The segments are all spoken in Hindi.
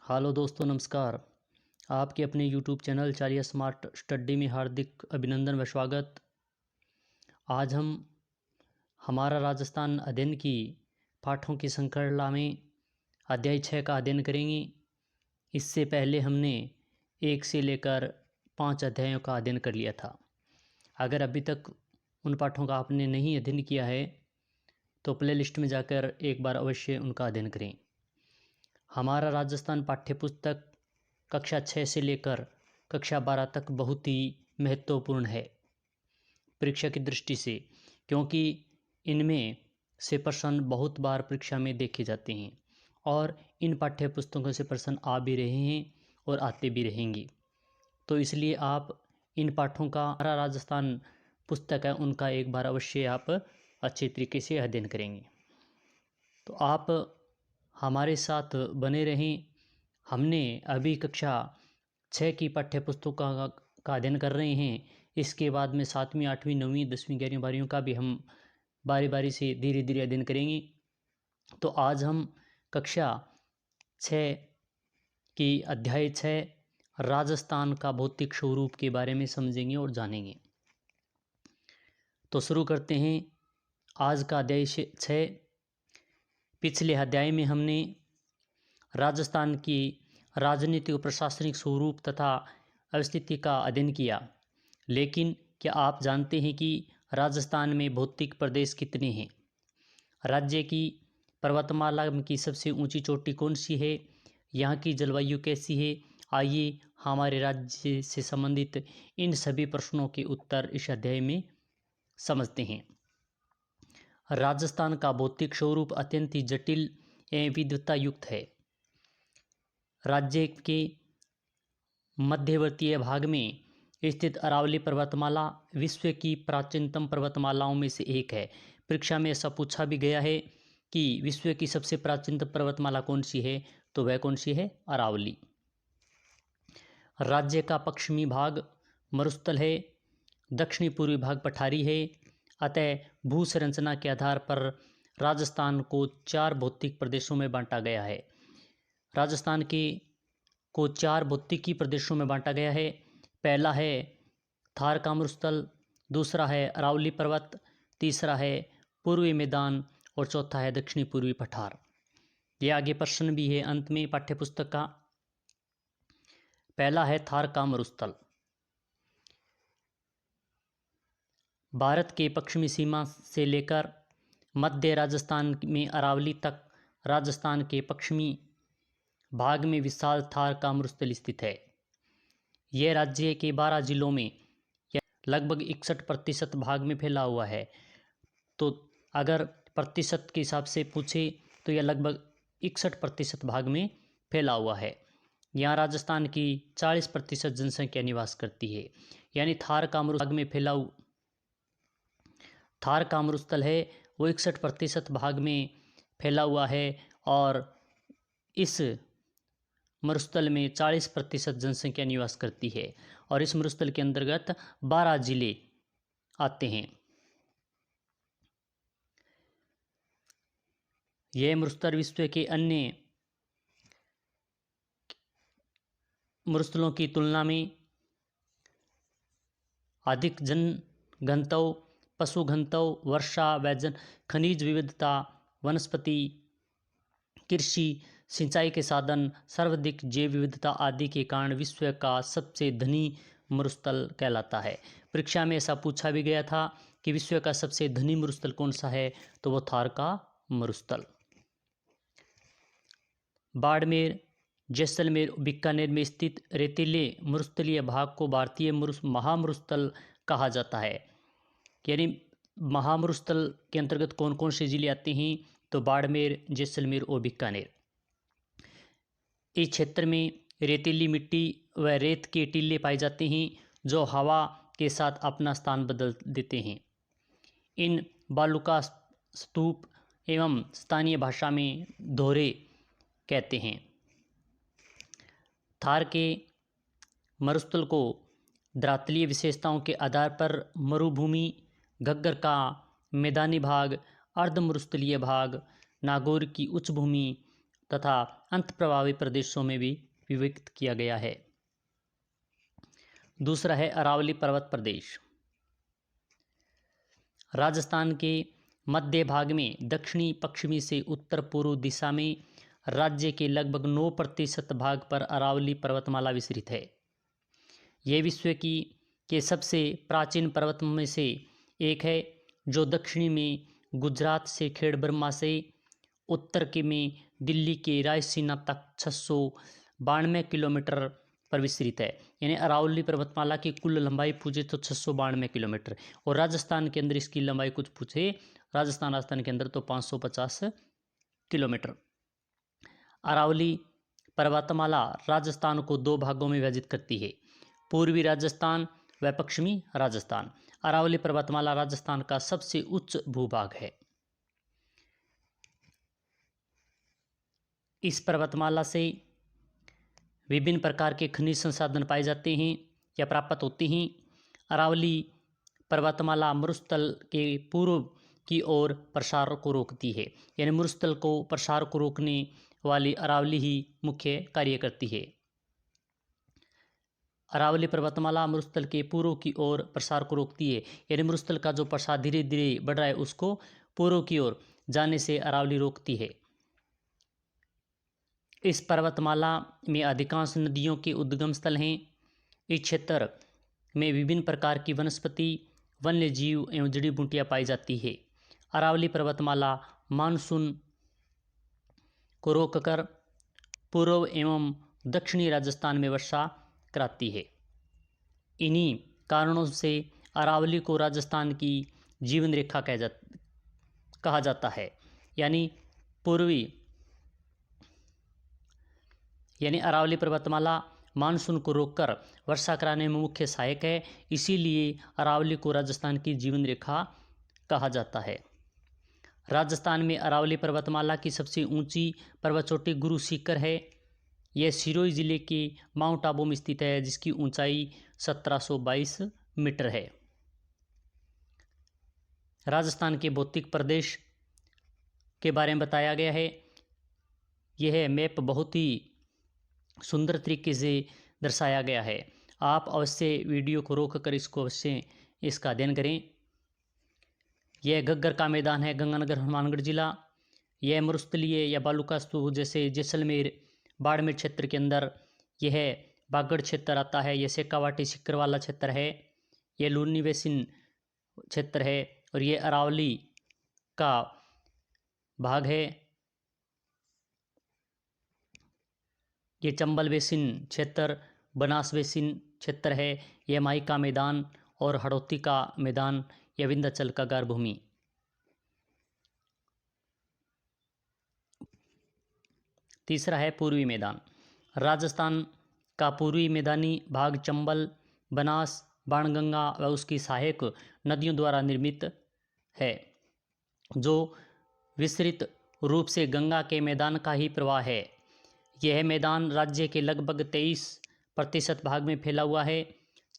हेलो दोस्तों, नमस्कार। आपके अपने यूट्यूब चैनल चालिया स्मार्ट स्टडी में हार्दिक अभिनंदन व स्वागत। आज हम हमारा राजस्थान अध्ययन की पाठों की श्रृंखला में अध्याय 6 का अध्ययन करेंगे। इससे पहले हमने 1 से लेकर 5 अध्यायों का अध्ययन कर लिया था। अगर अभी तक उन पाठों का आपने नहीं अध्ययन किया है तो प्लेलिस्ट में जाकर एक बार अवश्य उनका अध्ययन करें। हमारा राजस्थान पाठ्यपुस्तक कक्षा 6 से लेकर कक्षा 12 तक बहुत ही महत्वपूर्ण है परीक्षा की दृष्टि से, क्योंकि इनमें से प्रश्न बहुत बार परीक्षा में देखे जाते हैं और इन पाठ्यपुस्तकों से प्रश्न आ भी रहे हैं और आते भी रहेंगे। तो इसलिए आप इन पाठों का हमारा राजस्थान पुस्तक है उनका एक बार अवश्य आप अच्छे तरीके से अध्ययन करेंगे। तो आप हमारे साथ बने रहें। हमने अभी कक्षा 6 की पाठ्यपुस्तक का अध्ययन कर रहे हैं। इसके बाद में 7वीं 8वीं 9वीं 10वीं 11वीं 12वीं का भी हम बारी बारी से धीरे धीरे अध्ययन करेंगे। तो आज हम कक्षा 6 की अध्याय 6 राजस्थान का भौतिक स्वरूप के बारे में समझेंगे और जानेंगे। तो शुरू करते हैं आज का अध्याय 6। पिछले अध्याय में हमने राजस्थान की राजनीतिक और प्रशासनिक स्वरूप तथा अवस्थिति का अध्ययन किया। लेकिन क्या आप जानते हैं कि राजस्थान में भौतिक प्रदेश कितने हैं? राज्य की पर्वतमाला की सबसे ऊंची चोटी कौन सी है? यहाँ की जलवायु कैसी है? आइए हमारे राज्य से संबंधित इन सभी प्रश्नों के उत्तर इस अध्याय में समझते हैं। राजस्थान का भौतिक स्वरूप अत्यंत ही जटिल एवं विविधता युक्त है। राज्य के मध्यवर्तीय भाग में स्थित अरावली पर्वतमाला विश्व की प्राचीनतम पर्वतमालाओं में से एक है। परीक्षा में ऐसा पूछा भी गया है कि विश्व की सबसे प्राचीनतम पर्वतमाला कौन सी है, तो वह कौन सी है? अरावली। राज्य का पश्चिमी भाग मरुस्थल है, दक्षिणी पूर्वी भाग पठारी है। अतः भू संरचना के आधार पर राजस्थान को 4 भौतिक प्रदेशों में बांटा गया है। राजस्थान को 4 भौतिकी प्रदेशों में बांटा गया है। पहला है थार का मरुस्थल, दूसरा है अरावली पर्वत, तीसरा है पूर्वी मैदान और चौथा है दक्षिणी पूर्वी पठार। ये आगे प्रश्न भी है अंत में पाठ्यपुस्तक का। पहला है थार का मरुस्थल। भारत के पश्चिमी सीमा से लेकर मध्य राजस्थान में अरावली तक राजस्थान के पश्चिमी भाग में विशाल थार का मरुस्थल स्थित है। यह राज्य के 12 जिलों में लगभग 61% भाग में फैला हुआ है। तो अगर प्रतिशत के हिसाब से पूछे तो यह लगभग 61% भाग में फैला हुआ है। यहाँ राजस्थान की 40% जनसंख्या निवास करती है। यानी थार का मरुस्थल है वो 61% भाग में फैला हुआ है और इस मरुस्थल में 40% जनसंख्या निवास करती है और इस मरुस्थल के अंतर्गत 12 जिले आते हैं। यह मरुस्थल विश्व के अन्य मरुस्थलों की तुलना में अधिक जनघनत्व, पशु घनत्व, वर्षा व खनिज विविधता, वनस्पति, कृषि, सिंचाई के साधन, सर्वाधिक जैव विविधता आदि के कारण विश्व का सबसे धनी मरुस्थल कहलाता है। परीक्षा में ऐसा पूछा भी गया था कि विश्व का सबसे धनी मरुस्थल कौन सा है, तो वो थार का मरुस्थल। बाड़मेर, जैसलमेर, बीकानेर में स्थित रेतीले मरुस्थलीय भाग को भारतीय महामरुस्थल कहा जाता है। यानी महामरुस्थल के अंतर्गत कौन कौन से जिले आते हैं, तो बाड़मेर, जैसलमेर और बीकानेर। इस क्षेत्र में रेतीली मिट्टी व रेत के टीले पाए जाते हैं जो हवा के साथ अपना स्थान बदल देते हैं। इन बालू का स्तूप एवं स्थानीय भाषा में दोहरे कहते हैं। थार के मरुस्थल को धरातलीय विशेषताओं के आधार पर मरुभूमि, घग्गर का मैदानी भाग, अर्ध मरुस्थलीय भाग, नागौर की उच्च भूमि तथा अंतर्प्रभावी प्रदेशों में भी विभक्त किया गया है। दूसरा है अरावली पर्वत प्रदेश। राजस्थान के मध्य भाग में दक्षिणी पश्चिमी से उत्तर पूर्व दिशा में राज्य के लगभग 9% भाग पर अरावली पर्वतमाला विस्तृत है। यह विश्व की के सबसे प्राचीन पर्वतों में से एक है, जो दक्षिणी में गुजरात से खेड़ब्रह्मा से उत्तर के में दिल्ली के रायसीना तक 692 किलोमीटर पर विस्तृत है। यानी अरावली पर्वतमाला की कुल लंबाई पूछे तो 692 किलोमीटर, और राजस्थान के अंदर इसकी लंबाई कुछ पूछे राजस्थान के अंदर तो 550 किलोमीटर। अरावली पर्वतमाला राजस्थान को दो भागों में विभाजित करती है, पूर्वी राजस्थान व पश्चिमी राजस्थान। अरावली पर्वतमाला राजस्थान का सबसे उच्च भूभाग है। इस पर्वतमाला से विभिन्न प्रकार के खनिज संसाधन पाए जाते हैं या प्राप्त होते हैं। अरावली पर्वतमाला मरुस्थल के पूर्व की ओर प्रसार को रोकती है, यानी मरुस्थल को प्रसार को रोकने वाली अरावली ही मुख्य कार्य करती है। अरावली पर्वतमाला मरुस्थल के पूर्व की ओर प्रसार को रोकती है, यानी मरुस्थल का जो प्रसार धीरे धीरे बढ़ रहा है उसको पूर्व की ओर जाने से अरावली रोकती है। इस पर्वतमाला में अधिकांश नदियों के उद्गम स्थल हैं। इस क्षेत्र में विभिन्न प्रकार की वनस्पति, वन्य जीव एवं जड़ी बूटियाँ पाई जाती है। अरावली पर्वतमाला मानसून को रोककर पूर्व एवं दक्षिणी राजस्थान में वर्षा कराती है। इन्हीं कारणों से अरावली को राजस्थान की जीवन रेखा कहा जाता है। यानी अरावली पर्वतमाला मानसून को रोककर वर्षा कराने में मुख्य सहायक है, इसीलिए अरावली को राजस्थान की जीवन रेखा कहा जाता है। राजस्थान में अरावली पर्वतमाला की सबसे ऊंची पर्वत चोटी गुरु सीकर है। यह सिरोही जिले के माउंट आबू में स्थित है, जिसकी ऊंचाई 1722 मीटर है। राजस्थान के भौतिक प्रदेश के बारे में बताया गया है। यह मैप बहुत ही सुंदर तरीके से दर्शाया गया है। आप अवश्य वीडियो को रोक कर इसको अवश्य इसका अध्ययन करें। यह घग्गर का मैदान है, गंगानगर हनुमानगढ़ जिला। यह मरुस्थलीय या बालू का स्तूप जैसे जैसलमेर, बाड़मेर क्षेत्र के अंदर यह बागड़ क्षेत्र आता है। यह शेखावाटी सिकरवाला क्षेत्र है। यह लूनी बेसिन क्षेत्र है और यह अरावली का भाग है। ये चंबल बेसिन क्षेत्र, बनास बेसिन क्षेत्र है। यह माई का मैदान और हड़ौती का मैदान, यह विंध्याचल का गार भूमि। तीसरा है पूर्वी मैदान। राजस्थान का पूर्वी मैदानी भाग चंबल, बनास, बाणगंगा व उसकी सहायक नदियों द्वारा निर्मित है, जो विस्तृत रूप से गंगा के मैदान का ही प्रवाह है। यह मैदान राज्य के लगभग 23% भाग में फैला हुआ है।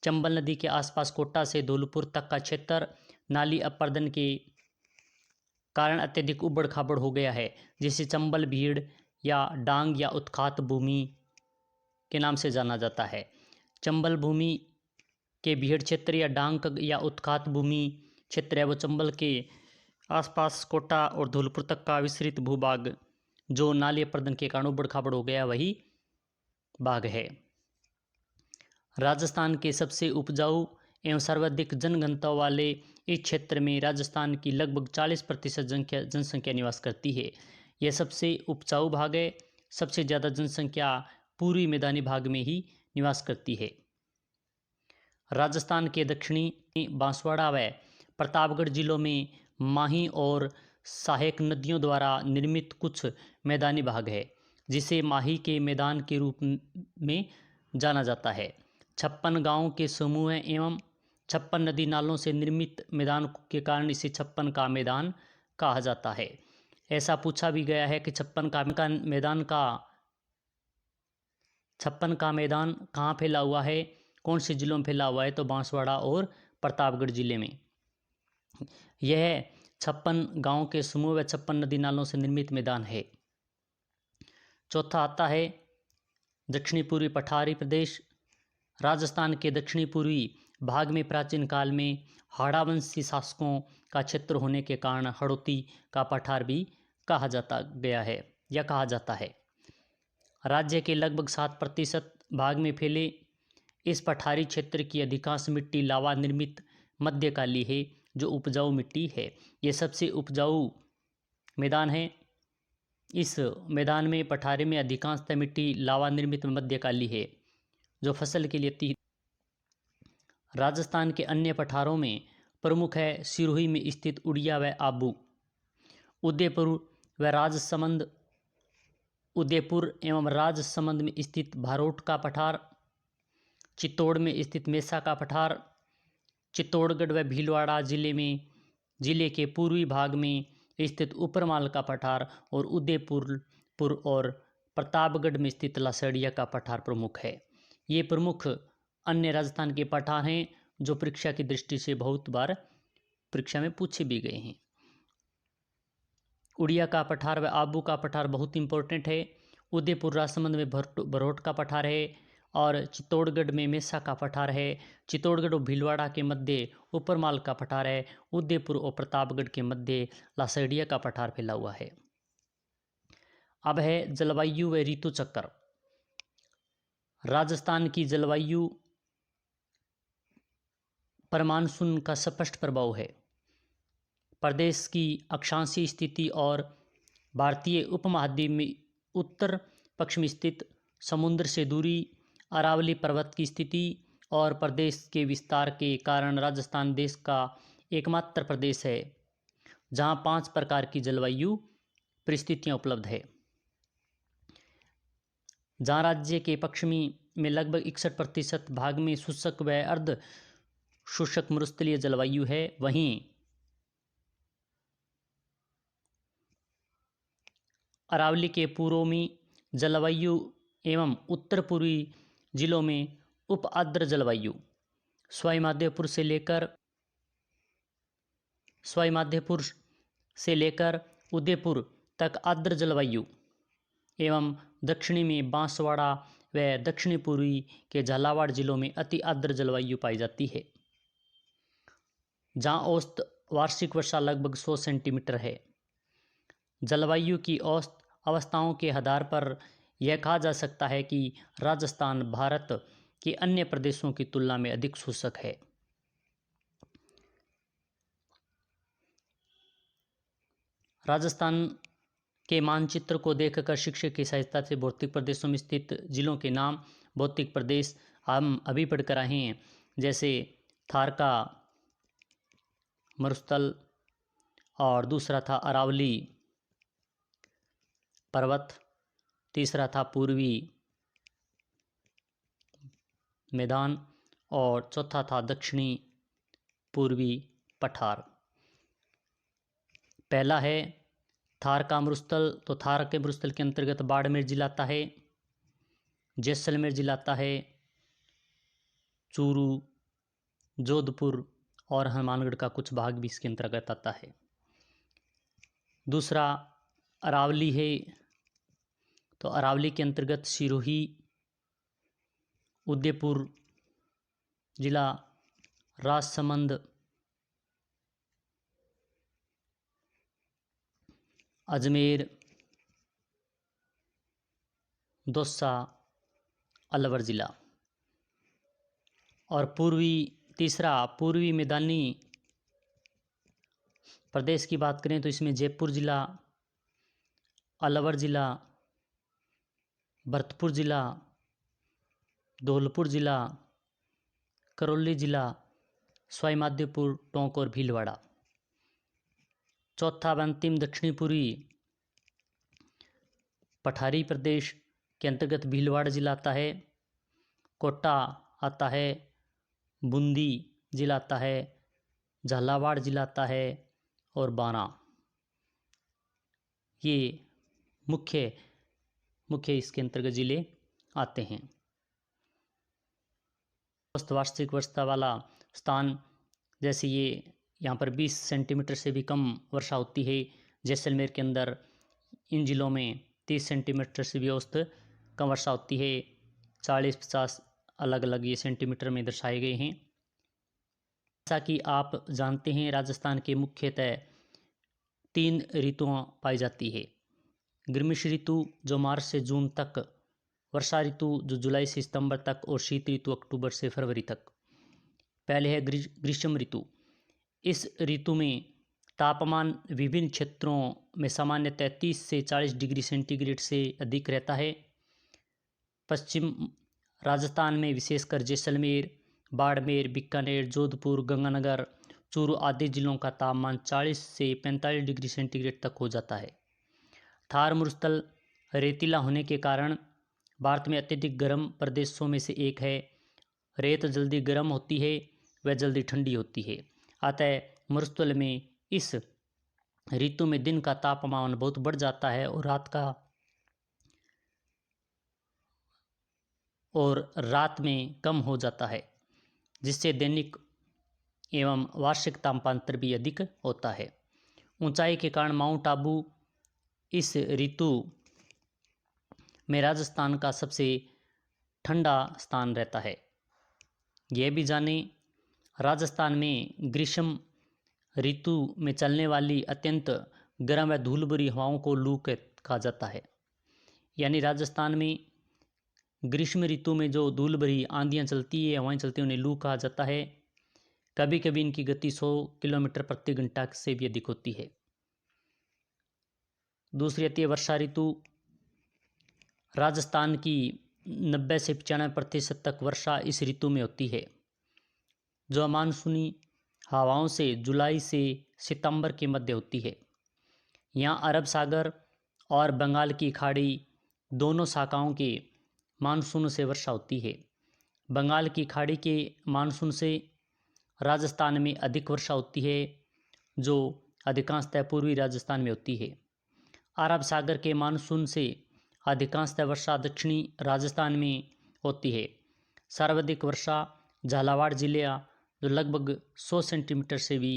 चंबल नदी के आसपास कोटा से धौलपुर तक का क्षेत्र नाली अपरदन के कारण अत्यधिक उबड़ खाबड़ हो गया है, जिसे चंबल भीड़ या डांग या उत्खात भूमि के नाम से जाना जाता है। चंबल भूमि के भीड़ क्षेत्र या डांग या उत्खात भूमि क्षेत्र है वो चंबल के आसपास कोटा और धौलपुर तक का विस्तृत भूभाग जो नाली अपरदन के कारण उबड़ खाबड़ हो गया वही भाग है। राजस्थान के सबसे उपजाऊ एवं सर्वाधिक जनघनत्व वाले इस क्षेत्र में राजस्थान की लगभग 40% जनसंख्या निवास करती है। यह सबसे उपजाऊ भाग है। सबसे ज़्यादा जनसंख्या पूर्वी मैदानी भाग में ही निवास करती है। राजस्थान के दक्षिणी बांसवाड़ा व प्रतापगढ़ जिलों में माही और सहायक नदियों द्वारा निर्मित कुछ मैदानी भाग है, जिसे माही के मैदान के रूप में जाना जाता है। 56 गांवों के समूह एवं 56 नदी नालों से निर्मित मैदान के कारण इसे 56 का मैदान कहा जाता है। ऐसा पूछा भी गया है कि 56 का मैदान कहाँ फैला हुआ है, कौन से जिलों में फैला हुआ है, तो बांसवाड़ा और प्रतापगढ़ जिले में। यह 56 गांवों के समूह व 56 नदी नालों से निर्मित मैदान है। चौथा आता है दक्षिणी पूर्वी पठारी प्रदेश। राजस्थान के दक्षिणी पूर्वी भाग में प्राचीन काल में हाड़ावंशी शासकों का क्षेत्र होने के कारण हड़ौती का पठार भी कहा जाता है। राज्य के लगभग 7% भाग में फैले इस पठारी क्षेत्र की अधिकांश मिट्टी लावा निर्मित मध्यकाली है, जो उपजाऊ मिट्टी है। ये सबसे उपजाऊ मैदान है। इस मैदान में पठारी में अधिकांशतः मिट्टी लावा निर्मित मध्यकाली है, जो फसल के लिए अति। राजस्थान के अन्य पठारों में प्रमुख है सिरोही में स्थित उड़िया व आबू, उदयपुर एवं राजसमंद में स्थित भारोट का पठार, चित्तौड़ में स्थित मेसा का पठार, चित्तौड़गढ़ व भीलवाड़ा जिले के पूर्वी भाग में स्थित उपरमाल का पठार और उदयपुर और प्रतापगढ़ में स्थित लासड़िया का पठार प्रमुख है। ये प्रमुख अन्य राजस्थान के पठार हैं जो परीक्षा की दृष्टि से बहुत बार परीक्षा में पूछे भी गए हैं। उड़िया का पठार व आबू का पठार बहुत इंपॉर्टेंट है। उदयपुर राजसमंद में भरोट का पठार है और चित्तौड़गढ़ में मेसा का पठार है। चित्तौड़गढ़ और भीलवाड़ा के मध्य उपरमाल का पठार है। उदयपुर और प्रतापगढ़ के मध्य लासड़िया का पठार फैला हुआ है। अब है जलवायु व ऋतु चक्र। राजस्थान की जलवायु पर मानसून का स्पष्ट प्रभाव है। प्रदेश की अक्षांशीय स्थिति और भारतीय उपमहाद्वीप में उत्तर पश्चिम स्थित समुद्र से दूरी, अरावली पर्वत की स्थिति और प्रदेश के विस्तार के कारण राजस्थान देश का एकमात्र प्रदेश है जहां 5 प्रकार की जलवायु परिस्थितियां उपलब्ध है। जहां राज्य के पश्चिमी में लगभग 61% भाग में शुष्क व अर्ध शुष्क मरुस्थलीय जलवायु है, वहीं अरावली के पूर्व में जलवायु एवं उत्तर पूर्वी जिलों में उप आर्द्र जलवायु, सवाई माधोपुर से लेकर उदयपुर तक आर्द्र जलवायु एवं दक्षिणी में बांसवाड़ा व दक्षिणी पूर्वी के झालावाड़ जिलों में अति आर्द्र जलवायु पाई जाती है, जहां औसत वार्षिक वर्षा लगभग 100 सेंटीमीटर है। जलवायु की औसत अवस्थाओं के आधार पर यह कहा जा सकता है कि राजस्थान भारत के अन्य प्रदेशों की तुलना में अधिक शुष्क है। राजस्थान के मानचित्र को देखकर शिक्षक की सहायता से भौतिक प्रदेशों में स्थित जिलों के नाम भौतिक प्रदेश हम अभी पढ़कर आए हैं, जैसे थारका मरुस्थल और दूसरा था अरावली पर्वत, तीसरा था पूर्वी मैदान और चौथा था दक्षिणी पूर्वी पठार। पहला है थार का मरुस्थल, तो थार के मरुस्थल के अंतर्गत बाड़मेर जिला आता है, जैसलमेर जिला आता है, चूरू, जोधपुर और हनुमानगढ़ का कुछ भाग भी इसके अंतर्गत आता है। दूसरा अरावली है, तो अरावली के अंतर्गत सिरोही, उदयपुर जिला, राजसमंद, अजमेर, दौसा, अलवर जिला। और तीसरा पूर्वी मैदानी प्रदेश की बात करें तो इसमें जयपुर जिला, अलवर जिला, भरतपुर जिला, धौलपुर जिला, करौली जिला, सवाई माधोपुर, टोंक और भीलवाड़ा। चौथा व अंतिम दक्षिणी पूर्वी पठारी प्रदेश के अंतर्गत भीलवाड़ा जिला आता है, कोटा आता है, बूंदी जिला आता है, झालावाड़ जिला आता है और बाना। ये मुख्य इसके अंतर्गत जिले आते हैं। औसत वार्षिक वर्षा वाला स्थान, जैसे ये यहाँ पर 20 सेंटीमीटर से भी कम वर्षा होती है। जैसलमेर के अंदर इन जिलों में 30 सेंटीमीटर से भी औसत कम वर्षा होती है। 40-50 अलग अलग ये सेंटीमीटर में दर्शाए गए हैं। जैसा कि आप जानते हैं, राजस्थान के मुख्यतः 3 ऋतुएं पाई जाती है। ग्रीष्म ऋतु जो मार्च से जून तक, वर्षा ऋतु जो जुलाई से सितंबर तक, और शीत ऋतु अक्टूबर से फरवरी तक। पहले है ग्रीष्म ऋतु। इस ऋतु में तापमान विभिन्न क्षेत्रों में सामान्यतः 30 से 40 डिग्री सेंटीग्रेड से अधिक रहता है। पश्चिम राजस्थान में विशेषकर जैसलमेर, बाड़मेर, बीकानेर, जोधपुर, गंगानगर, चूरू आदि जिलों का तापमान 40 से 45 डिग्री सेंटीग्रेड तक हो जाता है। थार मरुस्थल रेतीला होने के कारण भारत में अत्यधिक गर्म प्रदेशों में से एक है। रेत जल्दी गर्म होती है, वह जल्दी ठंडी होती है। अतः मरुस्थल में इस ऋतु में दिन का तापमान बहुत बढ़ जाता है और रात में कम हो जाता है, जिससे दैनिक एवं वार्षिक तापांतर भी अधिक होता है। ऊंचाई के कारण माउंट आबू इस ऋतु में राजस्थान का सबसे ठंडा स्थान रहता है। यह भी जानें, राजस्थान में ग्रीष्म ऋतु में चलने वाली अत्यंत गर्म व धूल भरी हवाओं को लू कहा जाता है। यानी राजस्थान में ग्रीष्म ऋतु में जो धूल भरी आंधियाँ चलती है, हवाएं चलती है, उन्हें लू कहा जाता है। कभी कभी इनकी गति 100 किलोमीटर प्रति घंटा से भी अधिक होती है। दूसरी आती है वर्षा ऋतु। राजस्थान की 90 से 95% तक वर्षा इस ऋतु में होती है, जो मानसूनी हवाओं से जुलाई से सितंबर के मध्य होती है। यहाँ अरब सागर और बंगाल की खाड़ी दोनों शाखाओं के मानसून से वर्षा होती है। बंगाल की खाड़ी के मानसून से राजस्थान में अधिक वर्षा होती है, जो अधिकांशतः पूर्वी राजस्थान में होती है। अरब सागर के मानसून से अधिकांशतः वर्षा दक्षिणी राजस्थान में होती है। सर्वाधिक वर्षा झालावाड़ जिले जो लगभग 100 सेंटीमीटर से भी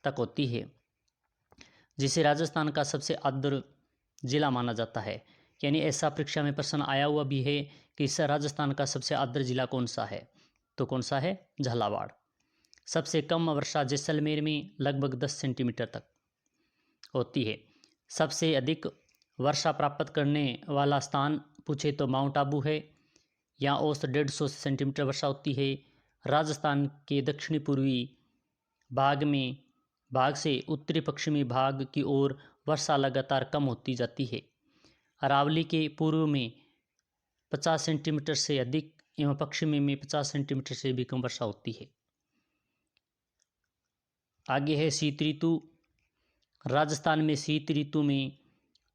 तक होती है, जिसे राजस्थान का सबसे आर्द्र जिला माना जाता है। यानी ऐसा परीक्षा में प्रश्न आया हुआ भी है कि इस राजस्थान का सबसे आर्द्र जिला कौन सा है, तो कौन सा है? झालावाड़। सबसे कम वर्षा जैसलमेर में लगभग 10 सेंटीमीटर तक होती है। सबसे अधिक वर्षा प्राप्त करने वाला स्थान पूछे तो माउंट आबू है। यहाँ औसत 150 सेंटीमीटर वर्षा होती है। राजस्थान के दक्षिणी पूर्वी भाग से उत्तरी पश्चिमी भाग की ओर वर्षा लगातार कम होती जाती है। अरावली के पूर्व में 50 सेंटीमीटर से अधिक एवं पश्चिमी में 50 सेंटीमीटर से भी कम वर्षा होती है। आगे है शीत ऋतु। राजस्थान में शीत ऋतु में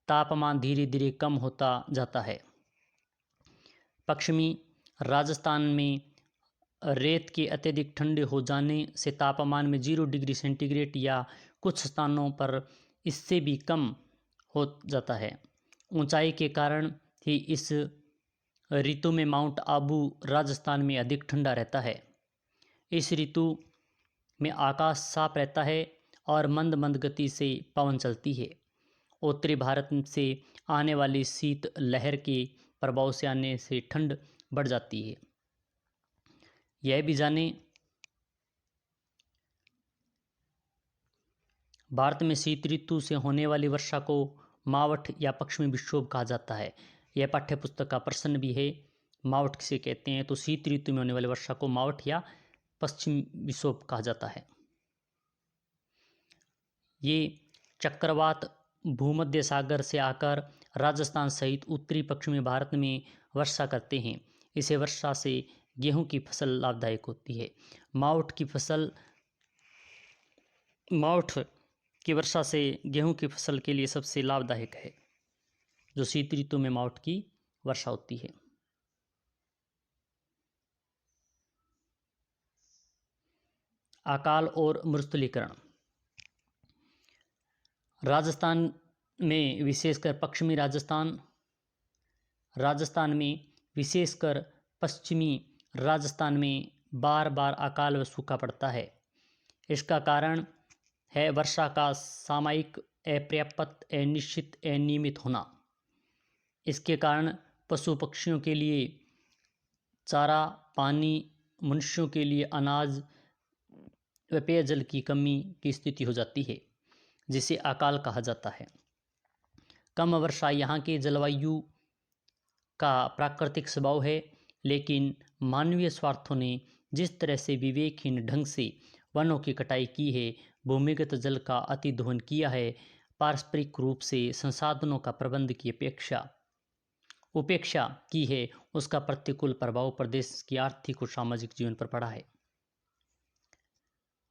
तापमान धीरे धीरे कम होता जाता है। पश्चिमी राजस्थान में रेत के अत्यधिक ठंडे हो जाने से तापमान में 0 डिग्री सेंटीग्रेड या कुछ स्थानों पर इससे भी कम हो जाता है। ऊंचाई के कारण ही इस ऋतु में माउंट आबू राजस्थान में अधिक ठंडा रहता है। इस ऋतु में आकाश साफ रहता है और मंद मंद गति से पवन चलती है। उत्तरी भारत से आने वाली शीत लहर के प्रभाव से आने से ठंड बढ़ जाती है। यह भी जानें, भारत में शीत ऋतु से होने वाली वर्षा को मावठ या पश्चिमी विक्षोभ कहा जाता है। यह पाठ्य पुस्तक का प्रश्न भी है। मावठ किसे कहते हैं? तो शीत ऋतु में होने वाली वर्षा को मावठ या पश्चिमी विक्षोभ कहा जाता है। ये चक्रवात भूमध्य सागर से आकर राजस्थान सहित उत्तरी पश्चिमी भारत में वर्षा करते हैं। इसे वर्षा से गेहूं की फसल लाभदायक होती है। मावठ की वर्षा से गेहूं की फसल के लिए सबसे लाभदायक है, जो शीत ऋतु में मावठ की वर्षा होती है। अकाल और मरुस्थलीकरण। राजस्थान में विशेषकर पश्चिमी राजस्थान में विशेषकर पश्चिमी राजस्थान में बार बार अकाल व सूखा पड़ता है। इसका कारण है वर्षा का सामयिक, अपर्याप्त, अनिश्चित, अनियमित होना। इसके कारण पशु पक्षियों के लिए चारा, पानी, मनुष्यों के लिए अनाज व पेयजल की कमी की स्थिति हो जाती है, जिसे अकाल कहा जाता है। कम वर्षा यहाँ के जलवायु का प्राकृतिक स्वभाव है, लेकिन मानवीय स्वार्थों ने जिस तरह से विवेकहीन ढंग से वनों की कटाई की है, भूमिगत जल का अतिदोहन किया है, पारस्परिक रूप से संसाधनों का प्रबंध की उपेक्षा की है, उसका प्रतिकूल प्रभाव प्रदेश की आर्थिक और सामाजिक जीवन पर पड़ा है।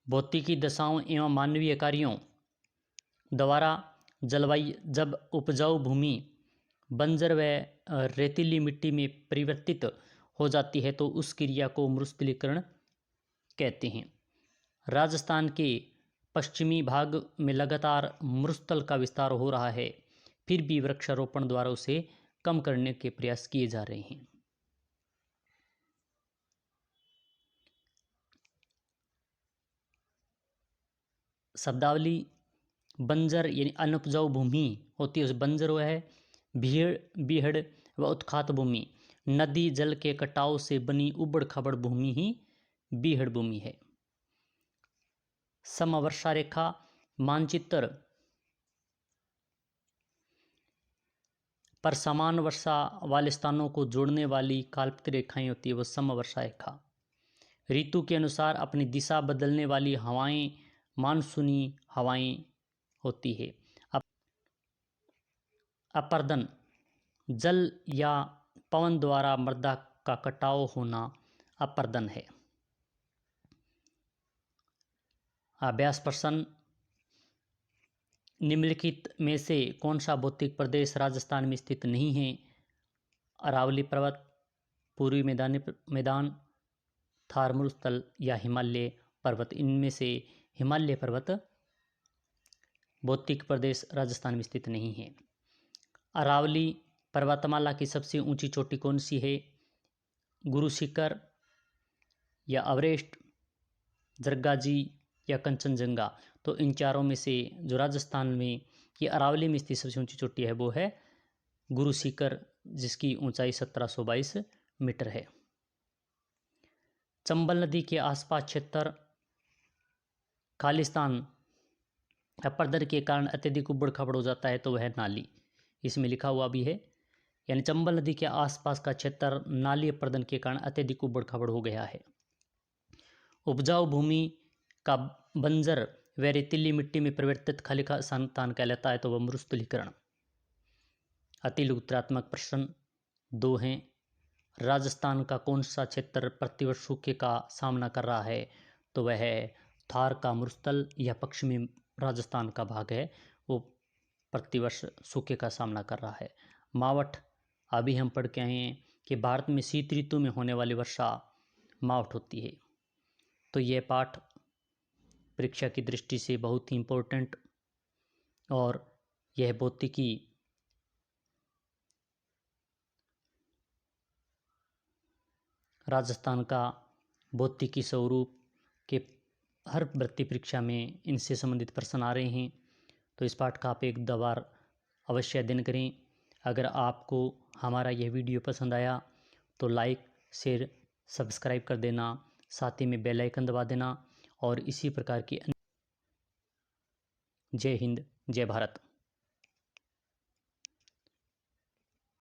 भौतिकी दशाओं एवं मानवीय कार्यों द्वारा जलवायु जब उपजाऊ भूमि बंजर व रेतीली मिट्टी में परिवर्तित हो जाती है तो उस क्रिया को मरुस्थलीकरण कहते हैं। राजस्थान के पश्चिमी भाग में लगातार मरुस्थल का विस्तार हो रहा है, फिर भी वृक्षारोपण द्वारा उसे कम करने के प्रयास किए जा रहे हैं। शब्दावली बंजर यानी अनुपजाऊ भूमि होती है, उस बंजर वो है बीहड़ व उत्खात भूमि। नदी जल के कटाव से बनी उबड़ खाबड़ भूमि ही बीहड़ भूमि है। समवर्षा रेखा मानचित्र पर समान वर्षा वाले स्थानों को जोड़ने वाली काल्पनिक रेखाएं होती है, वो समवर्षा रेखा। ऋतु के अनुसार अपनी दिशा बदलने वाली हवाएं मानसूनी हवाएं होती है। अपर्दन जल या पवन द्वारा मृदा का कटाव होना अपर्दन है। अभ्यास प्रश्न, निम्नलिखित में से कौन सा भौतिक प्रदेश राजस्थान में स्थित नहीं है? अरावली पर्वत, पूर्वी मैदान, थार मरुस्थल या हिमालय पर्वत। इनमें से हिमालय पर्वत भौतिक प्रदेश राजस्थान में स्थित नहीं है। अरावली पर्वतमाला की सबसे ऊंची चोटी कौन सी है? गुरु शिखर या एवरेस्ट, जरगाजी या कंचनजंगा। तो इन चारों में से जो राजस्थान में की अरावली में स्थित सबसे ऊंची चोटी है वो है गुरु शिखर, जिसकी ऊंचाई 1722 मीटर है। चंबल नदी के आसपास क्षेत्र खालिस्तान अपर्दन के कारण अत्यधिक उबड़ खाबड़ हो जाता है तो वह नाली, इसमें लिखा हुआ भी है। यानी चंबल नदी के आसपास का क्षेत्र नाली अपर्दन के कारण अत्यधिक उबड़ खाबड़ हो गया है। उपजाऊ भूमि का बंजर व रेतीली मिट्टी में परिवर्तित खाली स्थान कहलाता है तो वह मरुस्थलीकरण। अति उत्तरात्मक प्रश्न 2 हैं। राजस्थान का कौन सा क्षेत्र प्रतिवर्ष सूखे का सामना कर रहा है? तो वह है थार का मरुस्थल या पश्चिमी राजस्थान का भाग है, वो प्रतिवर्ष सूखे का सामना कर रहा है। मावठ, अभी हम पढ़ के आए हैं कि भारत में शीत ऋतु में होने वाली वर्षा मावठ होती है। तो यह पाठ परीक्षा की दृष्टि से बहुत ही इम्पोर्टेंट और यह भौतिकी राजस्थान का भौतिकी स्वरूप के हर वृत्ति परीक्षा में इनसे संबंधित प्रश्न आ रहे हैं, तो इस पाठ का आप एक बार अवश्य अध्ययन करें। अगर आपको हमारा यह वीडियो पसंद आया तो लाइक, शेयर, सब्सक्राइब कर देना, साथ ही में बेल आइकन दबा देना और इसी प्रकार की। जय हिंद, जय भारत।